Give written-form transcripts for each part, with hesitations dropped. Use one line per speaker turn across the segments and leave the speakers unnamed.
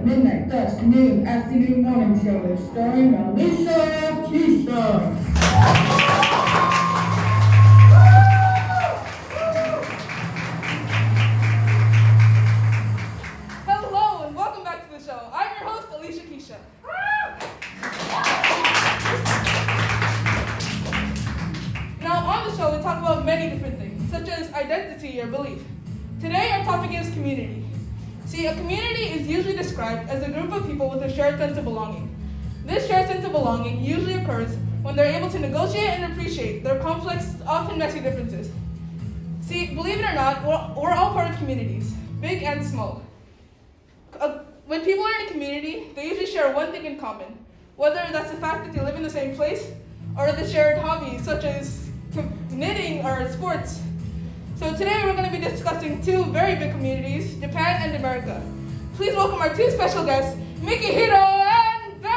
midnight, dusk, noon, afternoon, morning show starring Alicia Keyshawn.
Hello and welcome back to the show. I'm your host, Alicia Keisha. Now on the show we talk about many different things, such as identity or belief. Today our topic is community. See, a community is usually described as a group of people with a shared sense of belonging. This shared sense of belonging usually occurs when they're able to negotiate and appreciate their complex, often messy differences. See, believe it or not, we're all part of communities, big and small. When people are in a community, they usually share one thing in common, whether that's the fact that they live in the same place or the shared hobbies such as knitting or sports. So today we're going to be discussing two very big communities, Japan and America. Please welcome our two special guests, Mikihiro and Ben!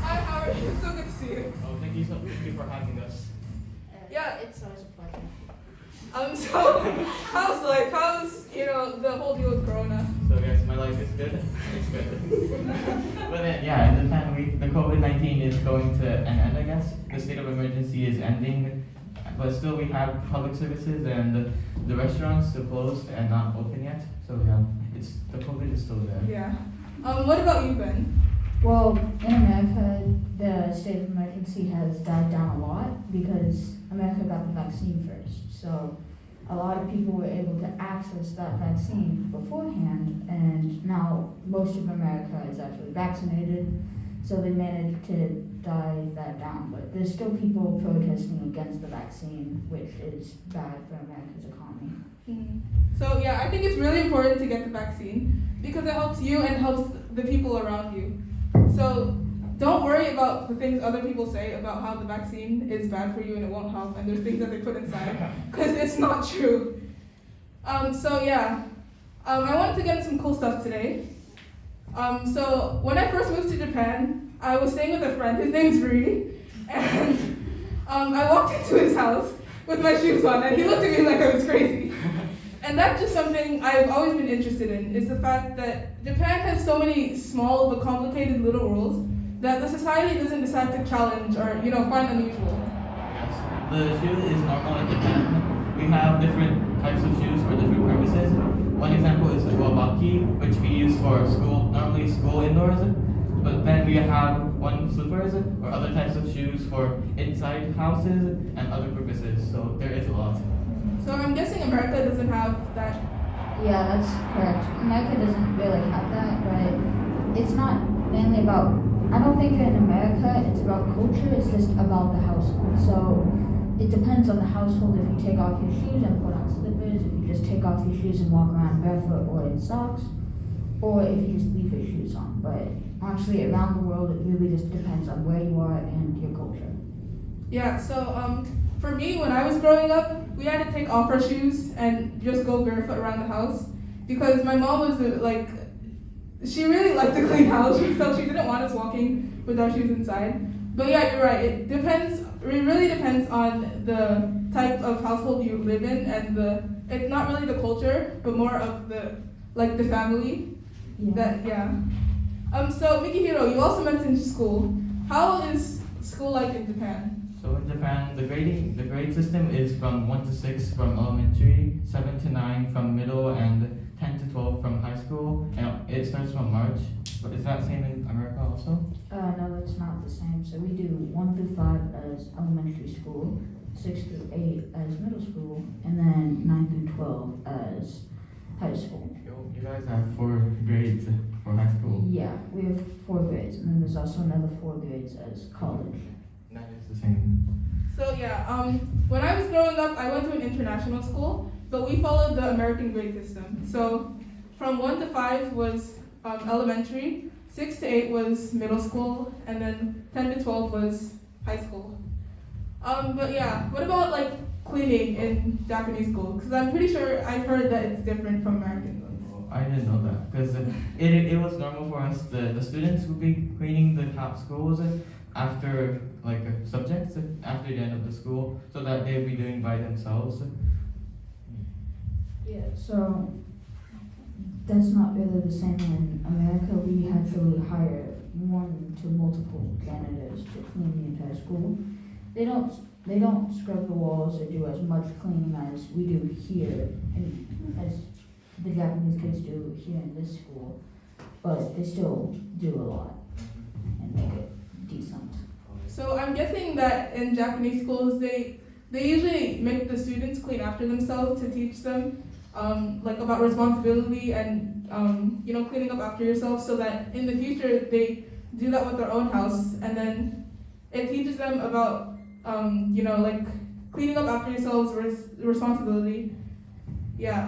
Hi, how are you? So good to see you.
Oh, thank you for having us.
Yeah.
It's always a pleasure.
So how's life? How's, the whole deal with Corona?
So yes, my life is good. It's good. But then, yeah, in Japan, the COVID-19 is going to an end, I guess. The state of emergency is ending, but still we have public services and the restaurants still closed and not open yet. So yeah, the COVID is still there.
Yeah. What about you, Ben?
Well, in America, the state of emergency has died down a lot because America got the vaccine first. So a lot of people were able to access that vaccine beforehand, and now most of America is actually vaccinated, so they managed to die that down. But there's still people protesting against the vaccine, which is bad for America's economy.
So yeah, I think it's really important to get the vaccine because it helps you and helps the people around you. So don't worry about the things other people say about how the vaccine is bad for you and it won't help, and there's things that they put inside, because it's not true. So yeah, I wanted to get into some cool stuff today. So when I first moved to Japan, I was staying with a friend. His name's Rui, and I walked into his house with my shoes on, and he looked at me like I was crazy. And that's just something I've always been interested in, is the fact that Japan has so many small but complicated little rules that the society doesn't decide to challenge or, find unusual.
Yes. The shoe is normal in Japan. We have different types of shoes for different purposes. One example is the wabaki, which we use for normally school indoors. But then we have one slippers or other types of shoes for inside houses and other purposes. So there is a lot.
So I'm guessing America doesn't have that.
Yeah, that's correct. America doesn't really have that, but it's not mainly about, I don't think in America it's about culture, it's just about the household. So it depends on the household if you take off your shoes and put on slippers, if you just take off your shoes and walk around barefoot or in socks, or if you just leave your shoes on. But honestly, around the world, it really just depends on where you are and your culture.
Yeah, so for me, when I was growing up, we had to take off our shoes and just go barefoot around the house because my mom was she really liked to clean house, so she didn't want us walking with our shoes inside. But yeah, you're right. It really depends on the type of household you live in, and it's not really the culture, but more of the family.
Yeah.
So Mikihiro, you also mentioned school. How is school like in Japan?
So in Japan, the grade system is from 1 to 6 from elementary, 7 to 9 from middle, and 10 to 12 from high school. And it starts from March. But is that same in America also?
No, it's not the same. So we do 1 through 5 as elementary school, 6 through 8 as middle school, and then 9 through 12 as high school.
You guys have 4 grades for high school.
Yeah, we have 4 grades, and then there's also another 4 grades as college.
That is the same.
So yeah, when I was growing up, I went to an international school, but we followed the American grade system. So from 1 to 5 was elementary, 6 to 8 was middle school, and then 10 to 12 was high school. But yeah, what about cleaning in Japanese school? Because I'm pretty sure I've heard that it's different from American ones.
I didn't know that because it was normal for us. The students would be cleaning the top schools. after like subjects after the end of the school, so that they'll be doing by themselves.
Yeah, so that's not really the same in America. We actually hire one to multiple janitors to clean the entire school. They don't scrub the walls or do as much cleaning as we do here, and as the Japanese kids do here in this school. But they still do a lot and make it decent.
So I'm guessing that in Japanese schools, they usually make the students clean after themselves to teach them like about responsibility and cleaning up after yourself, so that in the future they do that with their own house, and then it teaches them about like cleaning up after yourselves, responsibility. Yeah.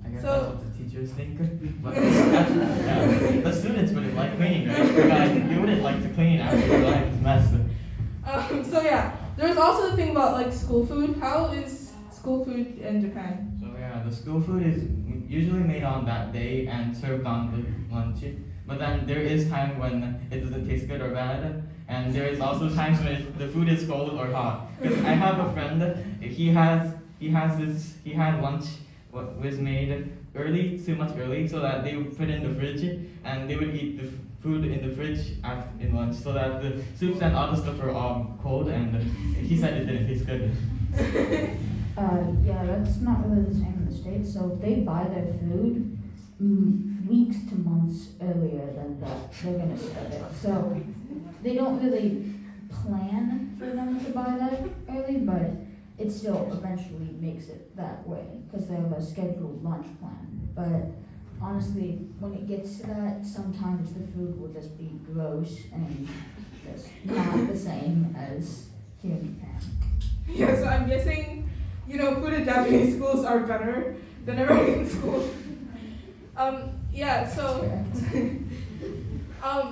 I guess
So-
that's what the teachers think. But yeah, the students wouldn't like cleaning, right? Because you wouldn't like to clean after your life is messed.
So yeah, there's also the thing about like school food. How is school food in Japan?
So yeah, the school food is usually made on that day and served on the lunch. But then there is time when it doesn't taste good or bad, and there is also times when the food is cold or hot. Because I have a friend, he had lunch what was made early, too much early, so that they would put it in the fridge and they would eat the food in the fridge in lunch, so that the soups and other stuff were all cold, and he said it didn't taste good.
Yeah, that's not really the same in the States. So they buy their food weeks to months earlier than that they're gonna serve it. So they don't really plan for them to buy that early, but it still eventually makes it that way because they have a scheduled lunch plan. But honestly, when it gets to that, sometimes the food will just be gross and just not the same as here in Japan.
Yeah, so I'm guessing, food in Japanese schools are better than American schools. So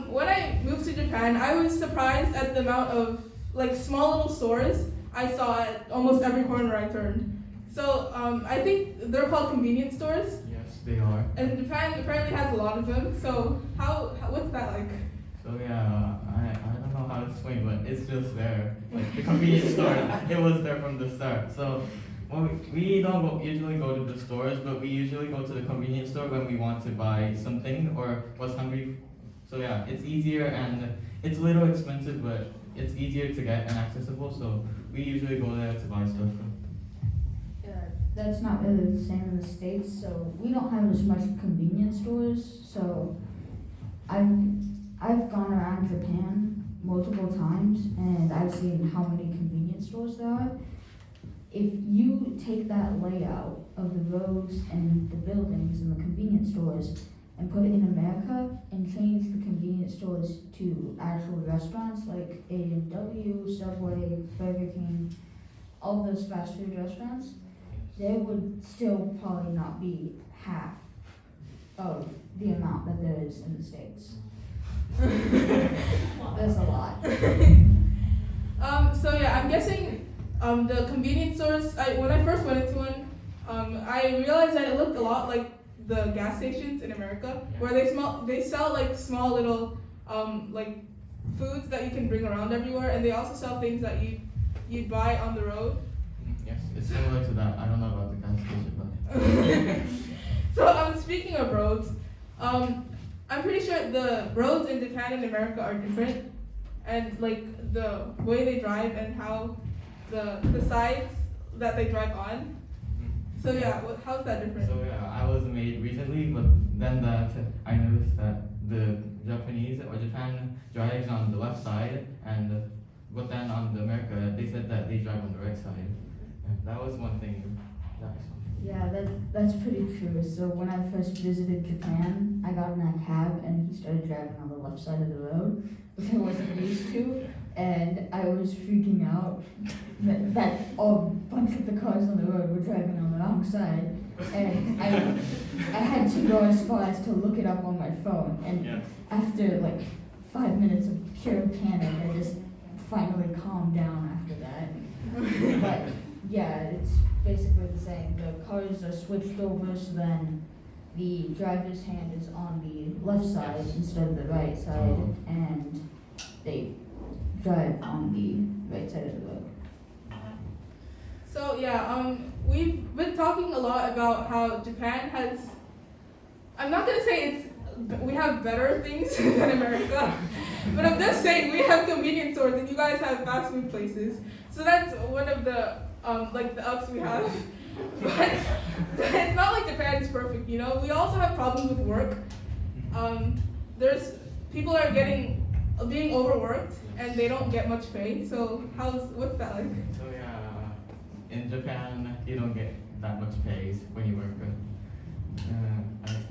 when I moved to Japan, I was surprised at the amount of like small little stores I saw at almost every corner I turned. So I think they're called convenience stores,
Yes, they are.
and Japan apparently has a lot of them. So what's that like?
So yeah, I don't know how to explain, but it's just there. Like the convenience store, it was there from the start. So we don't usually go to the stores, but we usually go to the convenience store when we want to buy something or was hungry. So yeah, it's easier and it's a little expensive, but it's easier to get and accessible. So we usually go there to buy stuff.
That's not really the same in the States, so we don't have as much convenience stores. So I've gone around Japan multiple times and I've seen how many convenience stores there are. If you take that layout of the roads and the buildings and the convenience stores and put it in America and change the convenience stores to actual restaurants like A&W, Subway, Burger King, all those fast food restaurants, there would still probably not be half of the amount that there is in the States. That's a lot.
So yeah, I'm guessing the convenience stores. When I first went into one, I realized that it looked a lot like the gas stations in America, where they sell like small little like foods that you can bring around everywhere, and they also sell things that you'd buy on the road.
Yes, it's similar to that. I don't know about the gas station, but
So speaking of roads, I'm pretty sure the roads in Japan and America are different, and like the way they drive and how the sides that they drive on. So yeah, how's that different?
So yeah, I was made recently, but then I noticed that the Japanese or Japan drives on the left side, and but then on the America they said that they drive on the right side. And that was one thing. That I saw.
Yeah, that's pretty true. So when I first visited Japan, I got in a cab and he started driving on the left side of the road, which I wasn't used to, and I was freaking out that a bunch of the cars on the road were driving on the wrong side, and I had to go as far as to look it up on my phone, and
Yeah.
after like 5 minutes of pure panic, I just finally calmed down after that. But yeah, it's basically the same. The cars are switched over, so then the driver's hand is on the left side
Yes.
instead of the right side, and they drive on the right side of the road.
So yeah, we've been talking a lot about how Japan has. I'm not gonna say we have better things than America, but I'm just saying we have convenience stores and you guys have fast food places. So that's one of the like the ups we have. But it's not like Japan is perfect, you know. We also have problems with work. There's people are being overworked and they don't get much pay. So what's that like?
So yeah, in Japan you don't get that much pay when you work.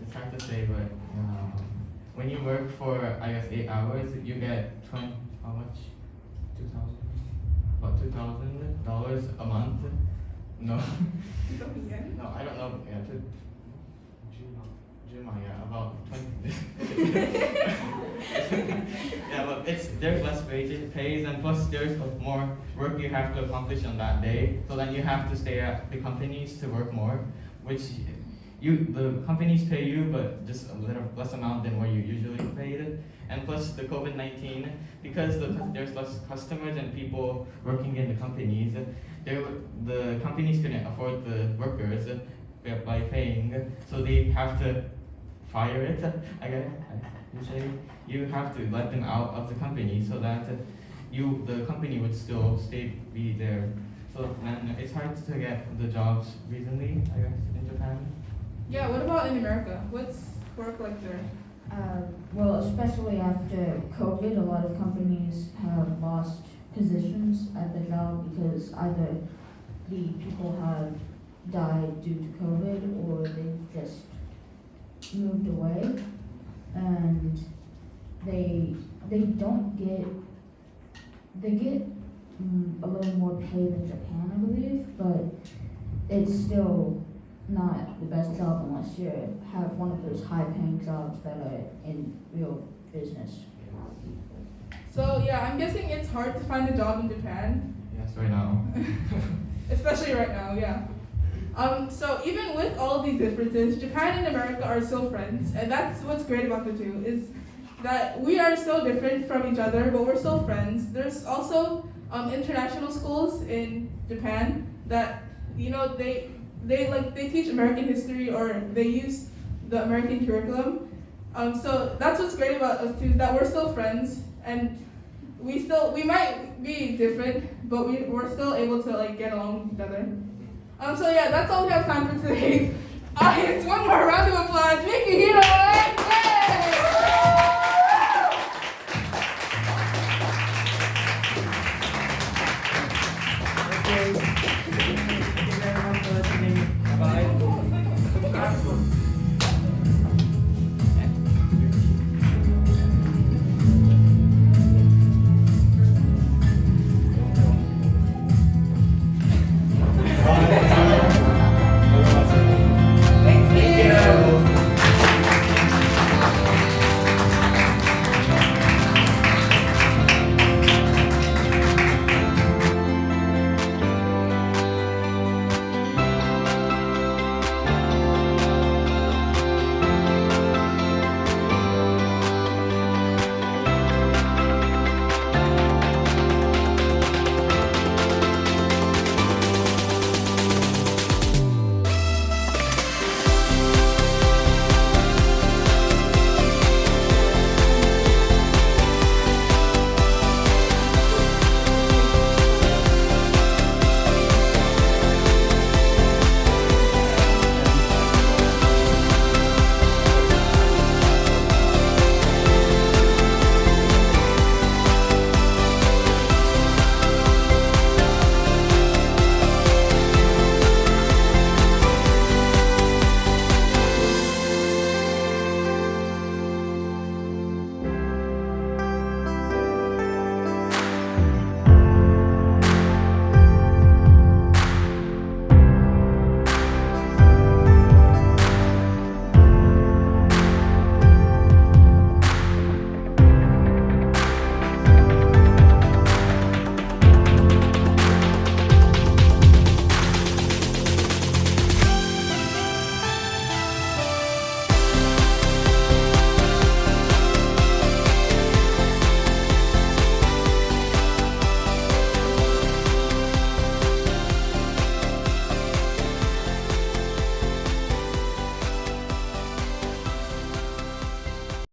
It's hard to say, but when you work for I guess 8 hours, you get how much? About $2,000 a month. No, no, I don't know. Yeah, yeah, about 20. Yeah, but there's less pays, and plus there's more work you have to accomplish on that day. So then you have to stay at the companies to work more, which the companies pay you, but just a little less amount than what you usually paid. And plus the COVID-19, because there's less customers and people working in the companies, the companies couldn't afford the workers by paying, so they have to fire it. You have to let them out of the company so that the company would still be there. So then it's hard to get the jobs recently, I guess, in Japan.
Yeah, what about in America? What's work like there?
Well, especially after COVID, a lot of companies have lost positions at the job because either the people have died due to COVID or they've just moved away, and they get a little more pay than Japan, I believe, but it's still not the best job unless you have one of those high-paying jobs that are in real business.
So yeah, I'm guessing it's hard to find a job in Japan.
Yes, right now.
Especially right now, yeah. So even with all of these differences, Japan and America are still friends, and that's what's great about the two, is that we are so different from each other, but we're still friends. There's also international schools in Japan that, you know, they teach American history or they use the American curriculum. So that's what's great about us too, is that we're still friends, and we might be different, but we're still able to get along with each other. So yeah, that's all we have time for today. It's one more round of applause. Mickey Hito! Yay!